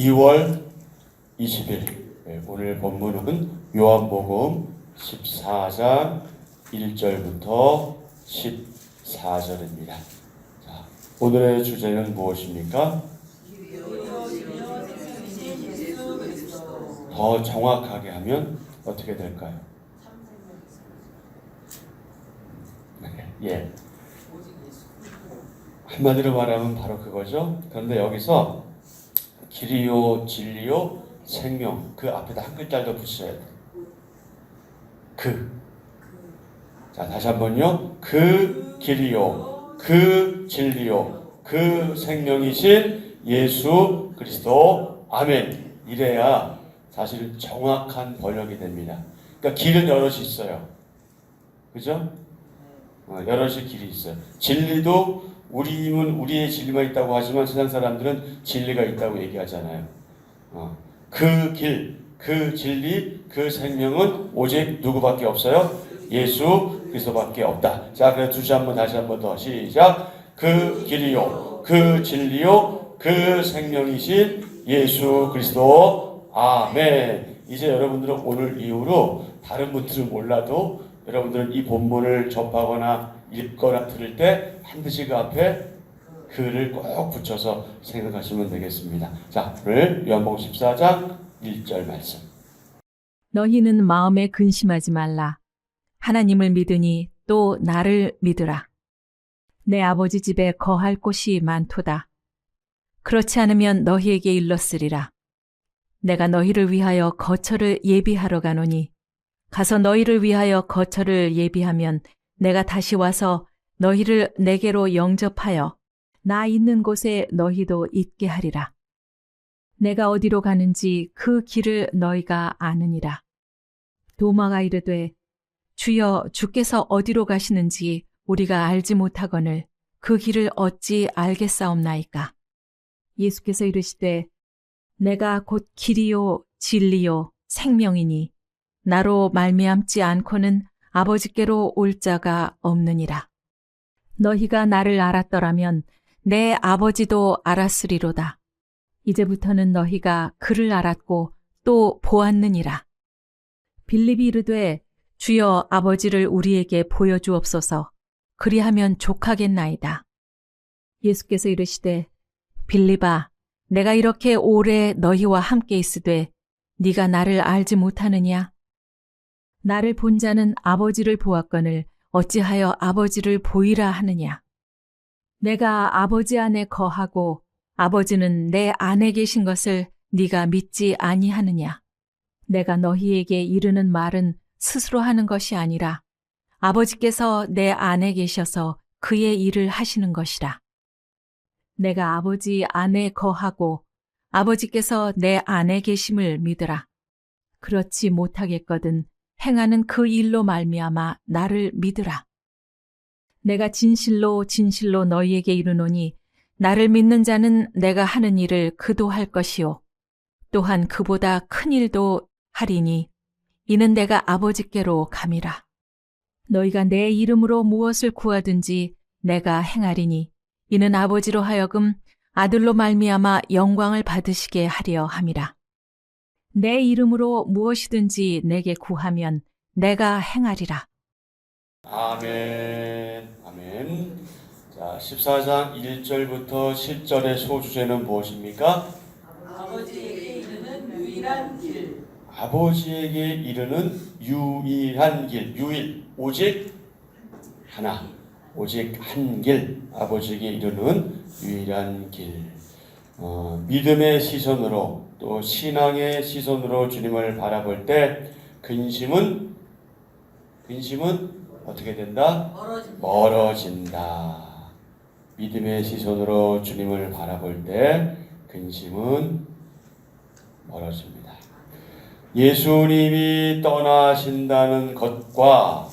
2월 20일 오늘 본문은 요한복음 14장 1절부터 14절입니다. 자, 오늘의 주제는 무엇입니까? 더 정확하게 하면 어떻게 될까요? 예. 한마디로 말하면 바로 그거죠. 그런데 여기서 길이요, 진리요, 생명, 그 앞에다 한 글자를 더 붙여야 돼요. 자, 다시 한번요. 그 길이요, 그 진리요, 그 생명이신 예수 그리스도. 아멘. 이래야 사실 정확한 번역이 됩니다. 그러니까 길은 여럿이 있어요. 그죠? 여럿이 길이 있어요. 진리도 우리는 우리의 진리만 있다고 하지만 세상 사람들은 진리가 있다고 얘기하잖아요. 그 길, 그 진리, 그 생명은 오직 누구밖에 없어요? 예수 그리스도밖에 없다. 자, 그래서 다시 한번 더 시작. 그 길이요, 그 진리요, 그 생명이신 예수 그리스도. 아멘. 이제 여러분들은 오늘 이후로 다른 분들은 몰라도 여러분들은 이 본문을 접하거나 읽거나 들을 때 반드시 그 앞에 그를 꼭 붙여서 생각하시면 되겠습니다. 자, 오늘 요한복음 14장 1절 말씀. 너희는 마음에 근심하지 말라. 하나님을 믿으니 또 나를 믿으라. 내 아버지 집에 거할 곳이 많도다. 그렇지 않으면 너희에게 일렀으리라. 내가 너희를 위하여 거처를 예비하러 가노니 가서 너희를 위하여 거처를 예비하면 내가 다시 와서 너희를 내게로 영접하여 나 있는 곳에 너희도 있게 하리라. 내가 어디로 가는지 그 길을 너희가 아느니라. 도마가 이르되 주여 주께서 어디로 가시는지 우리가 알지 못하거늘 그 길을 어찌 알겠사옵나이까. 예수께서 이르시되 내가 곧 길이요 진리요 생명이니 나로 말미암지 않고는 아버지께로 올 자가 없느니라. 너희가 나를 알았더라면 내 아버지도 알았으리로다. 이제부터는 너희가 그를 알았고 또 보았느니라. 빌립이 이르되 주여 아버지를 우리에게 보여주옵소서. 그리하면 족하겠나이다. 예수께서 이르시되 빌립아 내가 이렇게 오래 너희와 함께 있으되 네가 나를 알지 못하느냐? 나를 본 자는 아버지를 보았거늘 어찌하여 아버지를 보이라 하느냐? 내가 아버지 안에 거하고 아버지는 내 안에 계신 것을 네가 믿지 아니하느냐? 내가 너희에게 이르는 말은 스스로 하는 것이 아니라 아버지께서 내 안에 계셔서 그의 일을 하시는 것이라. 내가 아버지 안에 거하고 아버지께서 내 안에 계심을 믿으라. 그렇지 못하겠거든 행하는 그 일로 말미암아 나를 믿으라. 내가 진실로 진실로 너희에게 이르노니 나를 믿는 자는 내가 하는 일을 그도 할 것이요 또한 그보다 큰 일도 하리니 이는 내가 아버지께로 감이라. 너희가 내 이름으로 무엇을 구하든지 내가 행하리니 이는 아버지로 하여금 아들로 말미암아 영광을 받으시게 하려 함이라. 내 이름으로 무엇이든지 내게 구하면 내가 행하리라. 아멘. 아멘. 자, 14장 1절부터 10절의 소주제는 무엇입니까? 아버지에게 이르는 유일한 길. 아버지에게 이르는 유일한 길. 유일, 오직 하나, 오직 한 길. 아버지에게 이르는 유일한 길. 믿음의 시선으로 또 신앙의 시선으로 주님을 바라볼 때 근심은 어떻게 된다? 멀어진다. 믿음의 시선으로 주님을 바라볼 때 근심은 멀어집니다. 예수님이 떠나신다는 것과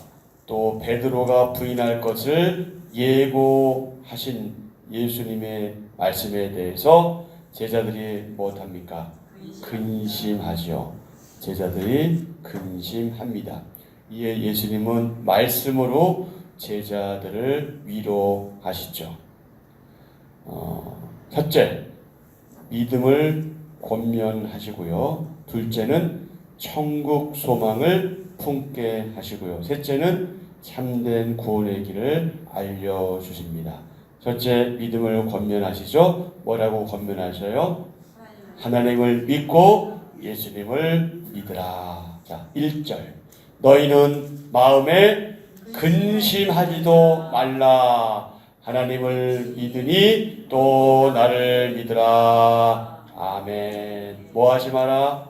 또 베드로가 부인할 것을 예고하신 예수님의 말씀에 대해서 제자들이 무엇합니까? 근심하죠. 제자들이 근심합니다. 이에 예수님은 말씀으로 제자들을 위로하시죠. 첫째, 믿음을 권면하시고요. 둘째는 천국 소망을 품게 하시고요. 셋째는 참된 구원의 길을 알려주십니다. 첫째, 믿음을 권면하시죠. 뭐라고 권면하셔요? 하나님을 믿고 예수님을 믿으라. 자, 1절. 너희는 마음에 근심하지도 말라. 하나님을 믿으니 또 나를 믿으라. 아멘. 뭐 하지 마라?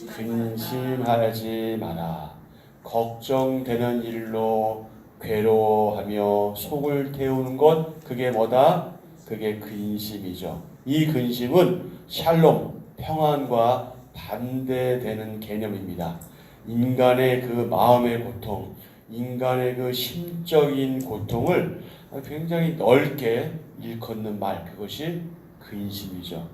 근심하지 마라. 걱정되는 일로 괴로워하며 속을 태우는 것, 그게 뭐다? 그게 근심이죠. 이 근심은 샬롬, 평안과 반대되는 개념입니다. 인간의 그 마음의 고통, 인간의 그 심적인 고통을 굉장히 넓게 일컫는 말, 그것이 근심이죠.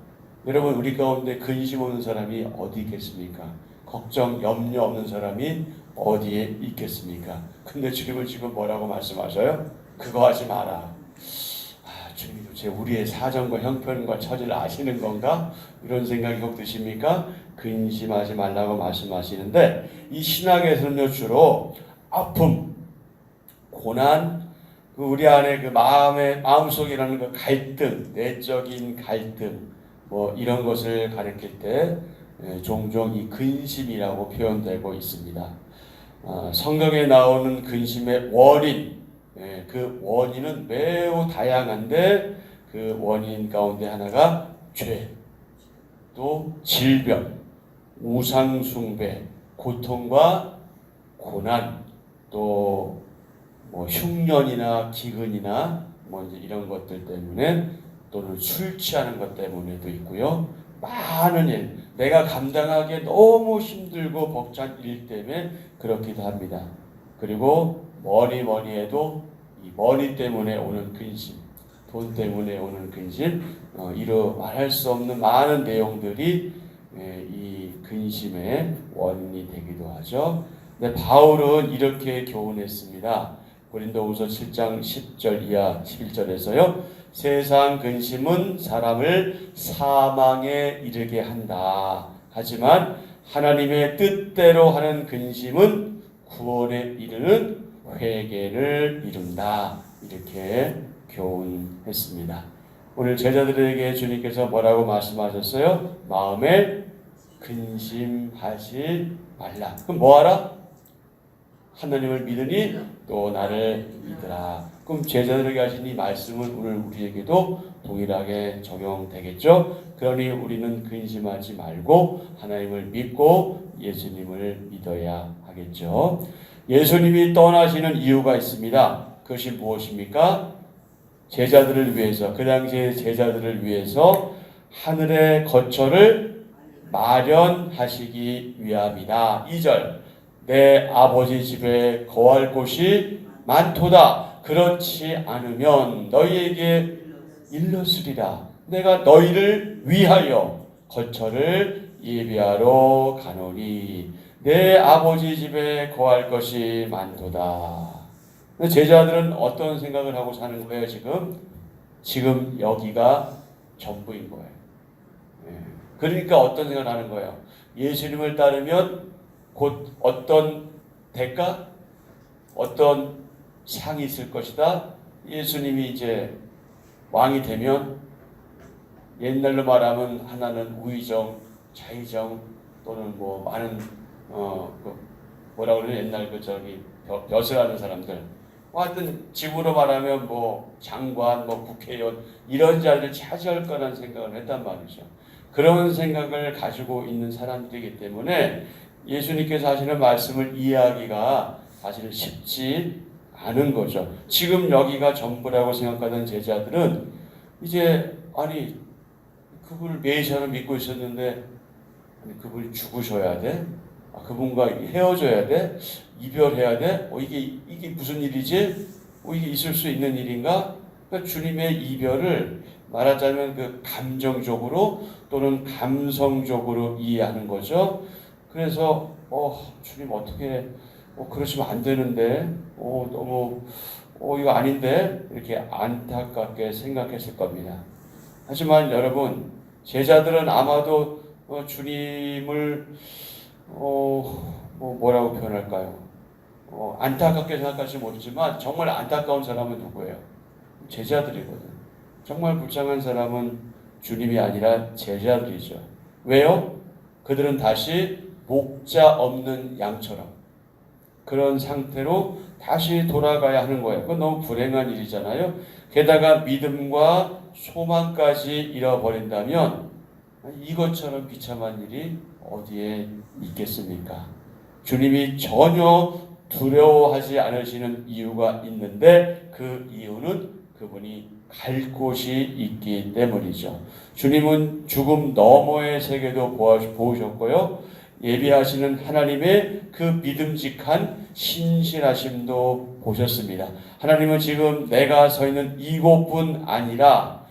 여러분, 우리 가운데 근심 없는 사람이 어디 있겠습니까? 걱정, 염려 없는 사람이 어디에 있겠습니까? 근데 주님은 지금 뭐라고 말씀하셔요? 그거 하지 마라. 주님이 도대체 우리의 사정과 형편과 처지를 아시는 건가? 이런 생각이 혹 드십니까? 근심하지 말라고 말씀하시는데, 이 신학에서는요, 주로 아픔, 고난, 우리 안에 그 마음속이라는 그 갈등, 내적인 갈등, 뭐 이런 것을 가리킬 때 종종 이 근심이라고 표현되고 있습니다. 성경에 나오는 근심의 원인, 그 원인은 매우 다양한데 그 원인 가운데 하나가 죄, 또 질병, 우상숭배, 고통과 고난, 또 뭐 흉년이나 기근이나 뭐 이제 이런 것들 때문에, 또는 술 취하는 것 때문에도 있고요. 많은 일, 내가 감당하기에 너무 힘들고 벅찬 일 때문에 그렇기도 합니다. 그리고 뭐니 해도 이 머니 때문에 오는 근심, 돈 때문에 오는 근심, 이루 말할 수 없는 많은 내용들이 이 근심의 원인이 되기도 하죠. 근데 바울은 이렇게 교훈했습니다. 고린도후서 7장 10절 이하 11절에서요. 세상 근심은 사람을 사망에 이르게 한다. 하지만 하나님의 뜻대로 하는 근심은 구원에 이르는 회개를 이룬다. 이렇게 교훈했습니다. 오늘 제자들에게 주님께서 뭐라고 말씀하셨어요? 마음에 근심하지 말라. 그럼 뭐하라? 하나님을 믿으니 또 나를 믿으라. 그럼 제자들에게 하신 이 말씀은 오늘 우리에게도 동일하게 적용되겠죠? 그러니 우리는 근심하지 말고 하나님을 믿고 예수님을 믿어야 하겠죠. 예수님이 떠나시는 이유가 있습니다. 그것이 무엇입니까? 제자들을 위해서, 그 당시의 제자들을 위해서 하늘의 거처를 마련하시기 위함이다. 2절. 내 아버지 집에 거할 곳이 많도다. 그렇지 않으면 너희에게 일렀으리라. 내가 너희를 위하여 거처를 예비하러 가노니 내 아버지 집에 거할 것이 많도다. 제자들은 어떤 생각을 하고 사는 거예요? 지금 여기가 전부인 거예요. 그러니까 어떤 생각을 하는 거예요? 예수님을 따르면 곧 어떤 대가, 어떤 상이 있을 것이다. 예수님이 이제 왕이 되면, 옛날로 말하면 하나는 우의정, 좌의정, 또는 뭐 많은 뭐라 그러냐, 옛날 벼슬 하는 사람들, 하여튼 지구로 말하면 뭐 장관, 뭐 국회의원 이런 자리를 차지할 거라는 생각을 했단 말이죠. 그런 생각을 가지고 있는 사람들이기 때문에 예수님께서 하시는 말씀을 이해하기가 사실 쉽지 않은 거죠. 지금 여기가 전부라고 생각하던 제자들은 이제 아니 그분을 메시아로 믿고 있었는데 아니 그분이 죽으셔야 돼? 그분과 헤어져야 돼? 이별해야 돼? 이게 무슨 일이지? 이게 있을 수 있는 일인가? 그러니까 주님의 이별을 말하자면 그 감정적으로 또는 감성적으로 이해하는 거죠. 그래서 주님 어떻게 그러시면 안 되는데 너무 이거 아닌데 이렇게 안타깝게 생각했을 겁니다. 하지만 여러분, 제자들은 아마도 주님을 뭐라고 표현할까요? 안타깝게 생각할지 모르지만 정말 안타까운 사람은 누구예요? 제자들이거든. 정말 불쌍한 사람은 주님이 아니라 제자들이죠. 왜요? 그들은 다시 목자 없는 양처럼 그런 상태로 다시 돌아가야 하는 거예요. 그건 너무 불행한 일이잖아요. 게다가 믿음과 소망까지 잃어버린다면 이것처럼 비참한 일이 어디에 있겠습니까? 주님이 전혀 두려워하지 않으시는 이유가 있는데 그 이유는 그분이 갈 곳이 있기 때문이죠. 주님은 죽음 너머의 세계도 보셨고요. 예비하시는 하나님의 그 믿음직한 신실하심도 보셨습니다. 하나님은 지금 내가 서 있는 이곳뿐 아니라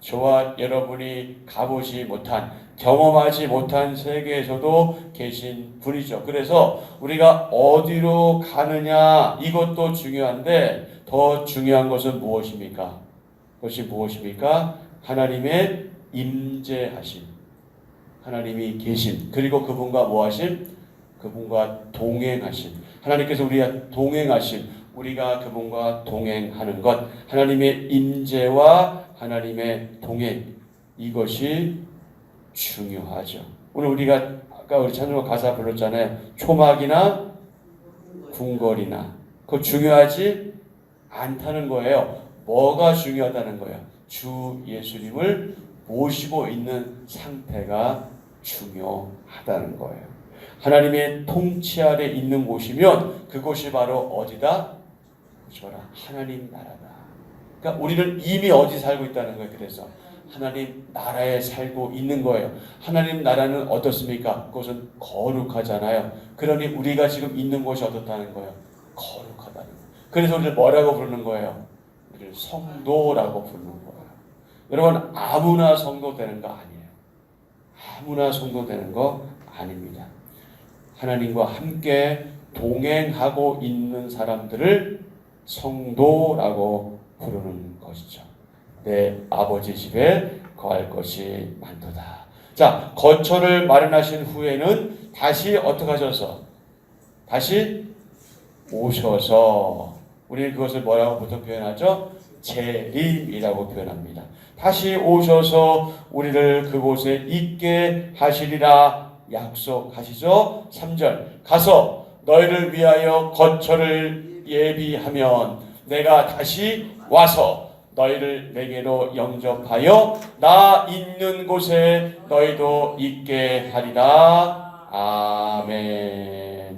저와 여러분이 가보지 못한 경험하지 못한 세계에서도 계신 분이죠. 그래서 우리가 어디로 가느냐 이것도 중요한데 더 중요한 것은 무엇입니까? 그것이 무엇입니까? 하나님의 임재하심, 하나님이 계심, 그리고 그분과 뭐하심? 그분과 동행하심. 하나님께서 우리가 동행하심, 우리가 그분과 동행하는 것, 하나님의 임재와 하나님의 동행, 이것이 중요하죠. 오늘 우리가 아까 우리 찬송가 가사 불렀잖아요. 초막이나 궁궐이나 그거 중요하지 않다는 거예요. 뭐가 중요하다는 거예요? 주 예수님을 모시고 있는 상태가 중요하다는 거예요. 하나님의 통치 아래 있는 곳이면 그곳이 바로 어디다? 보셔라, 하나님 나라다. 그러니까 우리는 이미 어디 살고 있다는 거예요. 그래서 하나님 나라에 살고 있는 거예요. 하나님 나라는 어떻습니까? 그것은 거룩하잖아요. 그러니 우리가 지금 있는 곳이 어떻다는 거예요? 거룩하다는 거예요. 그래서 우리를 뭐라고 부르는 거예요? 우리를 성도라고 부르는 거예요. 여러분, 아무나 성도 되는 거 아니에요. 아무나 성도 되는 거 아닙니다. 하나님과 함께 동행하고 있는 사람들을 성도라고 부르는 것이죠. 내 아버지 집에 거할 것이 많도다. 자, 거처를 마련하신 후에는 다시 어떻게 하셔서? 다시 오셔서, 우리는 그것을 뭐라고 보통 표현하죠? 재림이라고 표현합니다. 다시 오셔서 우리를 그곳에 있게 하시리라 약속하시죠. 3절, 가서 너희를 위하여 거처를 예비하면 내가 다시 와서 너희를 내게로 영접하여 나 있는 곳에 너희도 있게 하리라. 아멘.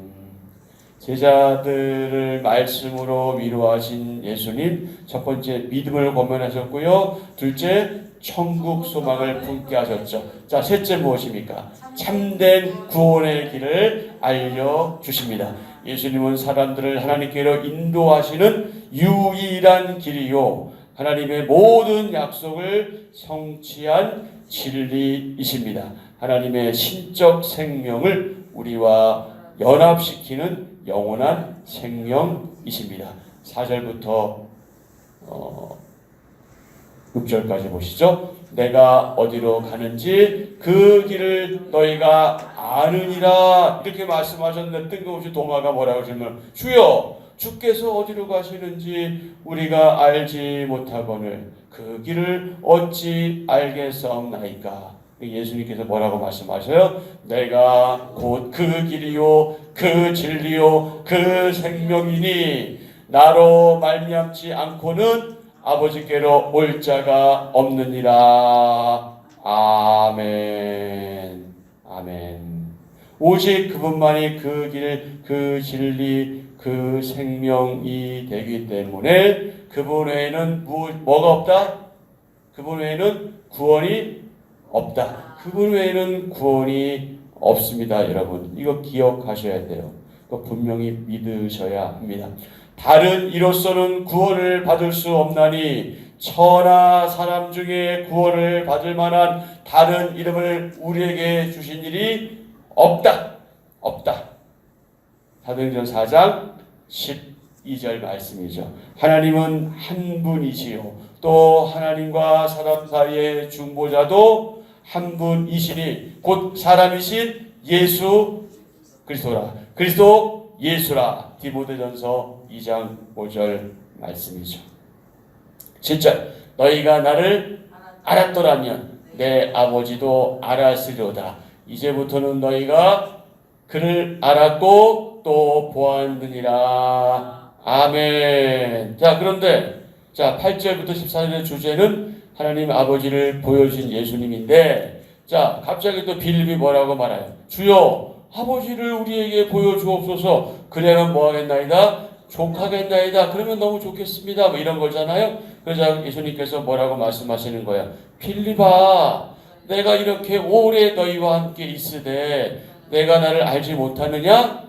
제자들을 말씀으로 위로하신 예수님, 첫 번째 믿음을 권면하셨고요. 둘째, 천국 소망을 품게 하셨죠. 자, 셋째 무엇입니까? 참된 구원의 길을 알려주십니다. 예수님은 사람들을 하나님께로 인도하시는 유일한 길이요, 하나님의 모든 약속을 성취한 진리이십니다. 하나님의 신적 생명을 우리와 연합시키는 영원한 생명이십니다. 4절부터 6절까지 보시죠. 내가 어디로 가는지 그 길을 너희가 아느니라 이렇게 말씀하셨는데 뜬금없이 동화가 뭐라고 하시면, 주여 주께서 어디로 가시는지 우리가 알지 못하거늘 그 길을 어찌 알겠사옵나이까. 예수님께서 뭐라고 말씀하셔요? 내가 곧 그 길이요 그 진리요 그 생명이니 나로 말미암지 않고는 아버지께로 올 자가 없느니라. 아멘. 아멘. 오직 그분만이 그 길, 그 진리, 그 생명이 되기 때문에 그분 외에는 뭐가 없다? 그분 외에는 구원이 없다. 그분 외에는 구원이 없습니다. 여러분, 이거 기억하셔야 돼요. 이거 분명히 믿으셔야 합니다. 다른 이로서는 구원을 받을 수 없나니 천하 사람 중에 구원을 받을 만한 다른 이름을 우리에게 주신 일이 없다. 없다. 사도행전 4장 12절 말씀이죠. 하나님은 한 분이시요 또 하나님과 사람 사이의 중보자도 한 분이시니 곧 사람이신 예수 그리스도라. 그리스도 예수라. 디모데전서 2장 5절 말씀이죠. 7절 너희가 나를 알았더라면 내 아버지도 알았으리로다. 이제부터는 너희가 그를 알았고 또 보았느니라. 아멘. 자, 그런데 8절부터 14절의 주제는 하나님 아버지를 보여주신 예수님인데, 자, 갑자기 또 빌립이 뭐라고 말해요? 주여, 아버지를 우리에게 보여주옵소서. 그래야만 뭐 하겠나이다? 족하겠나이다. 그러면 너무 좋겠습니다. 뭐 이런 거잖아요. 그러자 예수님께서 뭐라고 말씀하시는 거야? 빌립아, 내가 이렇게 오래 너희와 함께 있으되 내가 나를 알지 못하느냐?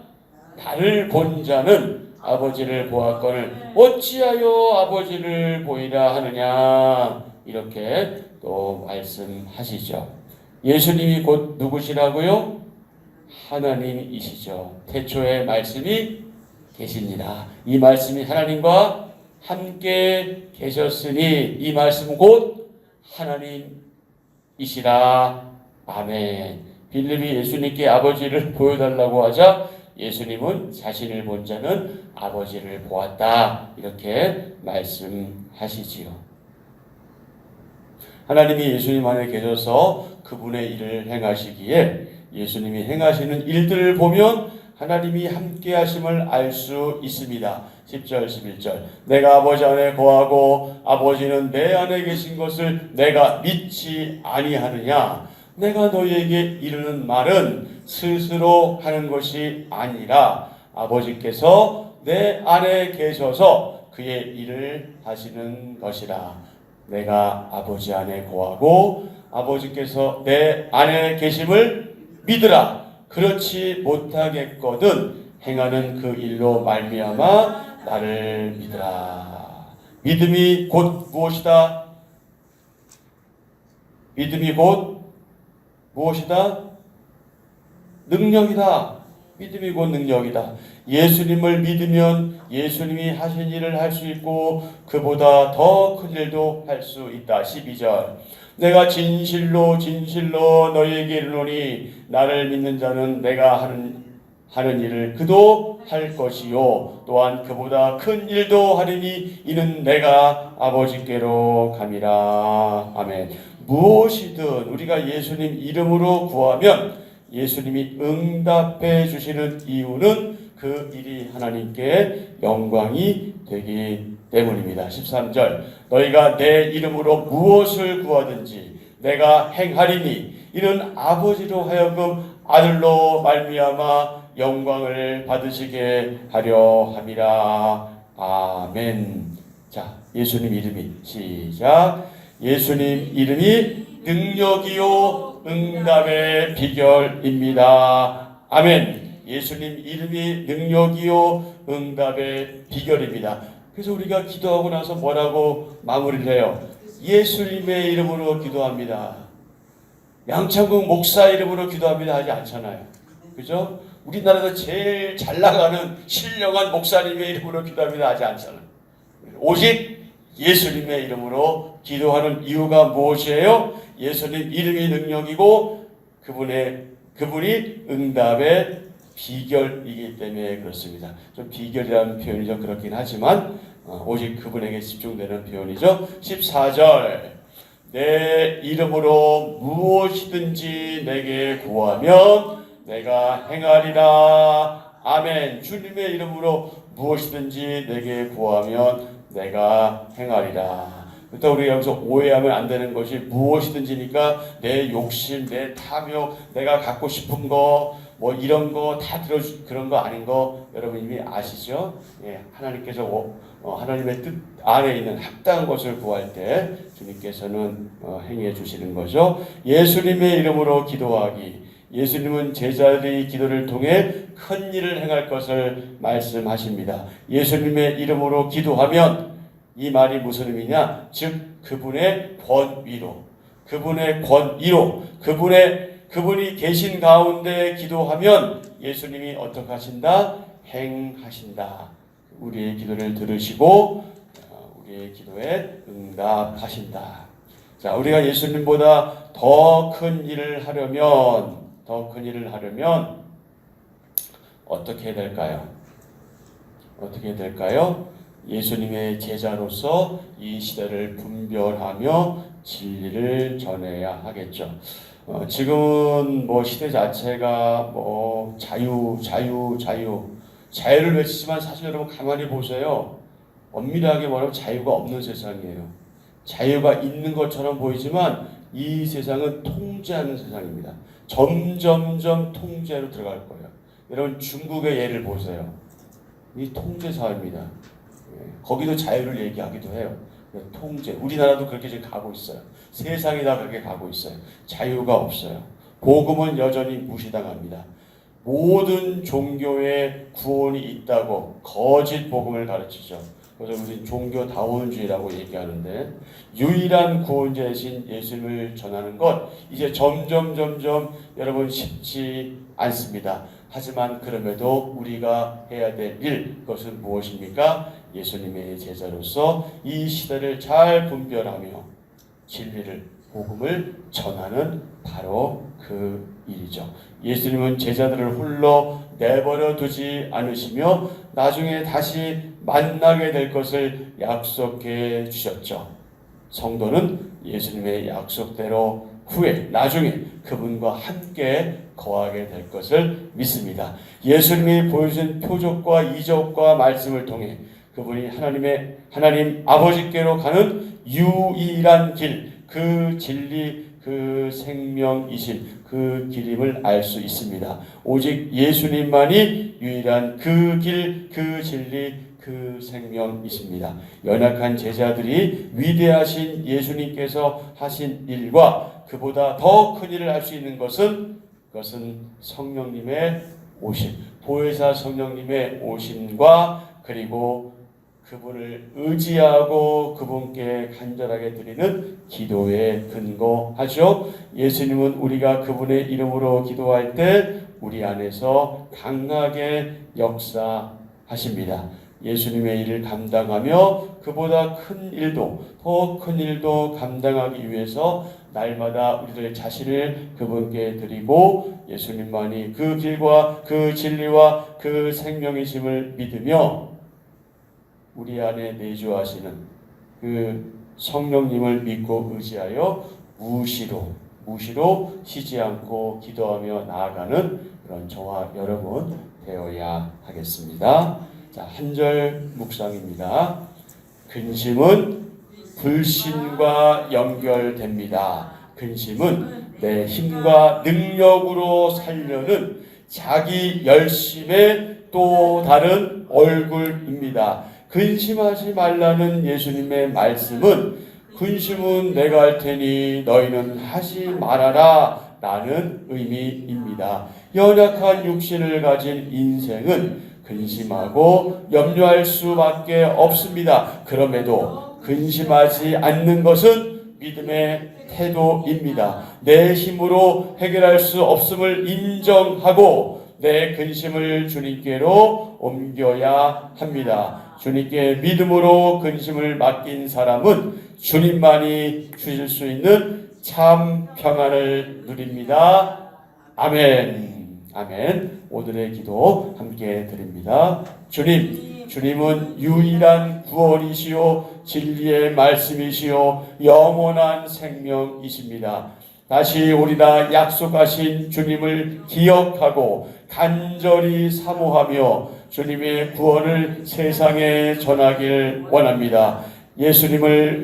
나를 본 자는 아버지를 보았거늘 어찌하여 아버지를 보이라 하느냐? 이렇게 또 말씀하시죠. 예수님이 곧 누구시라고요? 하나님이시죠. 태초에 말씀이 계시니라. 이 말씀이 하나님과 함께 계셨으니 이 말씀은 곧 하나님이시라. 아멘. 빌립이 예수님께 아버지를 보여달라고 하자 예수님은 자신을 본 자는 아버지를 보았다. 이렇게 말씀하시지요. 하나님이 예수님 안에 계셔서 그분의 일을 행하시기에 예수님이 행하시는 일들을 보면 하나님이 함께 하심을 알 수 있습니다. 10절 11절 내가 아버지 안에 거하고 아버지는 내 안에 계신 것을 내가 믿지 아니하느냐. 내가 너희에게 이르는 말은 스스로 하는 것이 아니라 아버지께서 내 안에 계셔서 그의 일을 하시는 것이라. 내가 아버지 안에 거하고 아버지께서 내 안에 계심을 믿으라. 그렇지 못하겠거든 행하는 그 일로 말미암아 나를 믿으라. 믿음이 곧 무엇이다? 믿음이 곧 무엇이다? 능력이다. 믿음이 곧 능력이다. 예수님을 믿으면 예수님이 하신 일을 할 수 있고 그보다 더 큰 일도 할 수 있다. 12절 내가 진실로 진실로 너희에게 이르노니 나를 믿는 자는 내가 하는 일을 그도 할 것이요 또한 그보다 큰 일도 하리니 이는 내가 아버지께로 감이라. 아멘. 무엇이든 우리가 예수님 이름으로 구하면 예수님이 응답해 주시는 이유는 그 일이 하나님께 영광이 되기 때문입니다. 13절 너희가 내 이름으로 무엇을 구하든지 내가 행하리니 이는 아버지로 하여금 아들로 말미암아 영광을 받으시게 하려 함이라. 아멘. 자, 예수님 이름이 시작. 예수님 이름이 능력이요 응답의 비결입니다. 아멘. 예수님 이름이 능력이요 응답의 비결입니다. 그래서 우리가 기도하고 나서 뭐라고 마무리를 해요? 예수님의 이름으로 기도합니다. 양창국 목사 이름으로 기도합니다 하지 않잖아요. 그죠? 우리나라에서 제일 잘 나가는 신령한 목사님의 이름으로 기도합니다 하지 않잖아요. 오직 예수님의 이름으로 기도하는 이유가 무엇이에요? 예수님 이름이 능력이고 그분이 응답의 비결이기 때문에 그렇습니다. 좀 비결이라는 표현이 좀 그렇긴 하지만 오직 그분에게 집중되는 표현이죠. 14절 내 이름으로 무엇이든지 내게 구하면 내가 행하리라. 아멘. 주님의 이름으로 무엇이든지 내게 구하면 내가 행하리라. 그렇다고 우리가 여기서 오해하면 안 되는 것이 무엇이든지니까 내 욕심, 내 탐욕, 내가 갖고 싶은 거, 뭐 이런 거 다 그런 거 아닌 거 여러분 이미 아시죠? 예, 하나님께서 하나님의 뜻 안에 있는 합당한 것을 구할 때 주님께서는 행해 주시는 거죠. 예수님의 이름으로 기도하기. 예수님은 제자들의 기도를 통해 큰 일을 행할 것을 말씀하십니다. 예수님의 이름으로 기도하면 이 말이 무슨 의미냐? 즉 그분의 권위로, 그분이 계신 가운데 기도하면 예수님이 어떻게 하신다? 행하신다. 우리의 기도를 들으시고 우리의 기도에 응답하신다. 자, 우리가 예수님보다 더 큰 일을 하려면 어떻게 해야 될까요? 어떻게 해야 될까요? 예수님의 제자로서 이 시대를 분별하며 진리를 전해야 하겠죠. 지금은 뭐 시대 자체가 뭐 자유를 외치지만 사실 여러분 가만히 보세요. 엄밀하게 말하면 자유가 없는 세상이에요. 자유가 있는 것처럼 보이지만 이 세상은 통제하는 세상입니다. 점점점 통제로 들어갈 거예요. 여러분 중국의 예를 보세요. 이 통제 사회입니다. 거기도 자유를 얘기하기도 해요. 통제. 우리나라도 그렇게 지금 가고 있어요. 세상이 다 그렇게 가고 있어요. 자유가 없어요. 복음은 여전히 무시당합니다. 모든 종교에 구원이 있다고 거짓 복음을 가르치죠. 그래서 우리는 종교다원주의라고 얘기하는데 유일한 구원자이신 예수님을 전하는 것 이제 점점 여러분 쉽지 않습니다. 하지만 그럼에도 우리가 해야 될 일 그것은 무엇입니까? 예수님의 제자로서 이 시대를 잘 분별하며 진리를 복음을 전하는 바로 그 일이죠. 예수님은 제자들을 홀로 내버려 두지 않으시며 나중에 다시 만나게 될 것을 약속해 주셨죠. 성도는 예수님의 약속대로 후에 나중에 그분과 함께 거하게 될 것을 믿습니다. 예수님이 보여준 표적과 이적과 말씀을 통해 그분이 하나님 아버지께로 가는 유일한 길, 그 진리, 그 생명이신 그 길임을 알 수 있습니다. 오직 예수님만이 유일한 그 길, 그 진리, 그 생명이십니다. 연약한 제자들이 위대하신 예수님께서 하신 일과 그보다 더 큰 일을 할 수 있는 것은 성령님의 오심, 보혜사 성령님의 오심과 그리고 그분을 의지하고 그분께 간절하게 드리는 기도에 근거하죠. 예수님은 우리가 그분의 이름으로 기도할 때 우리 안에서 강하게 역사하십니다. 예수님의 일을 감당하며 그보다 큰 일도 더 큰 일도 감당하기 위해서 날마다 우리들의 자신을 그분께 드리고 예수님만이 그 길과 그 진리와 그 생명이심을 믿으며 우리 안에 내주하시는 그 성령님을 믿고 의지하여 무시로 쉬지 않고 기도하며 나아가는 그런 저와 여러분 되어야 하겠습니다. 자, 한 절 묵상입니다. 근심은 불신과 연결됩니다. 근심은 내 힘과 능력으로 살려는 자기 열심의 또 다른 얼굴입니다. 근심하지 말라는 예수님의 말씀은 근심은 내가 할 테니 너희는 하지 말아라 라는 의미입니다. 연약한 육신을 가진 인생은 근심하고 염려할 수밖에 없습니다. 그럼에도 근심하지 않는 것은 믿음의 태도입니다. 내 힘으로 해결할 수 없음을 인정하고 내 근심을 주님께로 옮겨야 합니다. 주님께 믿음으로 근심을 맡긴 사람은 주님만이 주실 수 있는 참 평안을 누립니다. 아멘. 아멘. 오늘의 기도 함께 드립니다. 주님은 유일한 구원이시요 진리의 말씀이시요 영원한 생명이십니다. 다시 오리라 약속하신 주님을 기억하고 간절히 사모하며 주님의 구원을 세상에 전하길 원합니다. 예수님의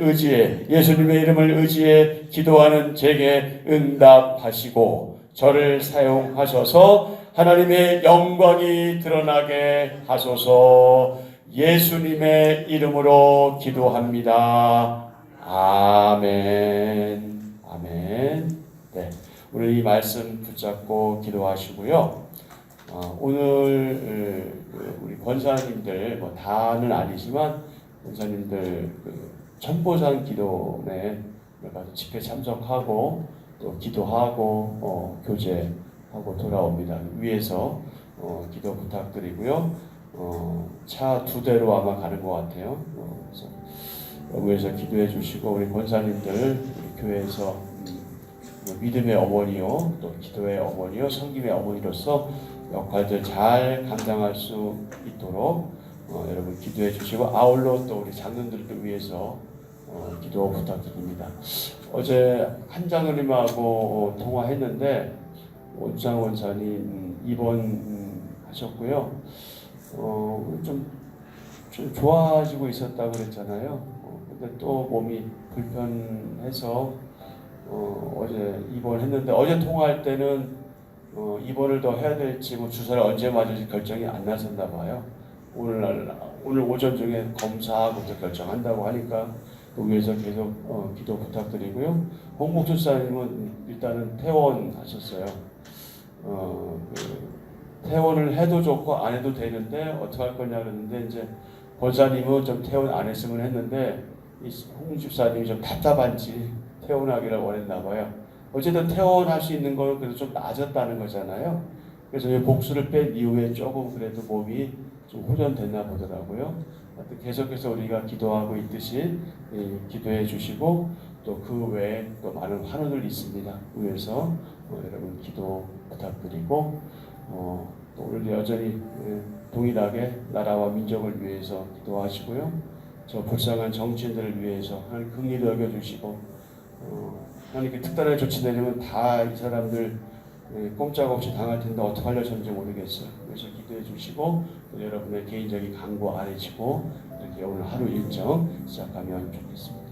이름을 의지해 기도하는 제게 응답하시고 저를 사용하셔서 하나님의 영광이 드러나게 하소서. 예수님의 이름으로 기도합니다. 아멘. 아멘. 네, 우리 이 말씀 붙잡고 기도하시고요. 오늘 우리 권사님들 뭐 다는 아니지만 권사님들 천보상 기도회 집회 참석하고 또 기도하고 교제하고 돌아옵니다. 위에서 기도 부탁드리고요. 차 2대로 아마 가는 것 같아요. 그래서 위해서 기도해 주시고 우리 권사님들 우리 교회에서 믿음의 어머니요 또 기도의 어머니요 섬김의 어머니로서 역할들 잘 감당할 수 있도록 여러분 기도해 주시고 아울러 또 우리 장로들을 위해서 기도 부탁드립니다. 어제 한장로님하고 통화했는데 원장 원사님 입원하셨고요. 좀 좋아지고 있었다고 그랬잖아요. 근데 또 몸이 불편해서 어제 입원했는데 어제 통화할 때는 입원을 더 해야 될지 뭐 주사를 언제 맞을지 결정이 안 나섰나 봐요. 오늘 오전 중에 검사부터 결정한다고 하니까 그 위해서 계속 기도 부탁드리고요. 홍목수사님은 일단은 퇴원하셨어요. 퇴원을 해도 좋고 안 해도 되는데 어떻게 할 거냐 그랬는데 이제 권사님은 좀 퇴원 안 했으면 했는데 이 홍 집사님이 좀 답답한지 퇴원하기를 원했나 봐요. 어쨌든 퇴원할 수 있는 건 그래도 좀 나아졌다는 거잖아요. 그래서 복수를 뺀 이후에 조금 그래도 몸이 좀 호전됐나 보더라고요. 계속해서 우리가 기도하고 있듯이 기도해 주시고 또 그 외에 또 많은 환우들 있습니다. 위해서 여러분 기도 부탁드리고 또 오늘 여전히 동일하게 나라와 민족을 위해서 기도하시고요. 저 불쌍한 정치인들을 위해서 하나님 긍휼히 여겨주시고 하나님께 특단의 조치 내리면 다 이 사람들 꼼짝없이 당할 텐데 어떻게 하려는지 모르겠어요. 그래서 기도해 주시고 또 여러분의 개인적인 간구 안 해지고 이렇게 오늘 하루 일정 시작하면 좋겠습니다.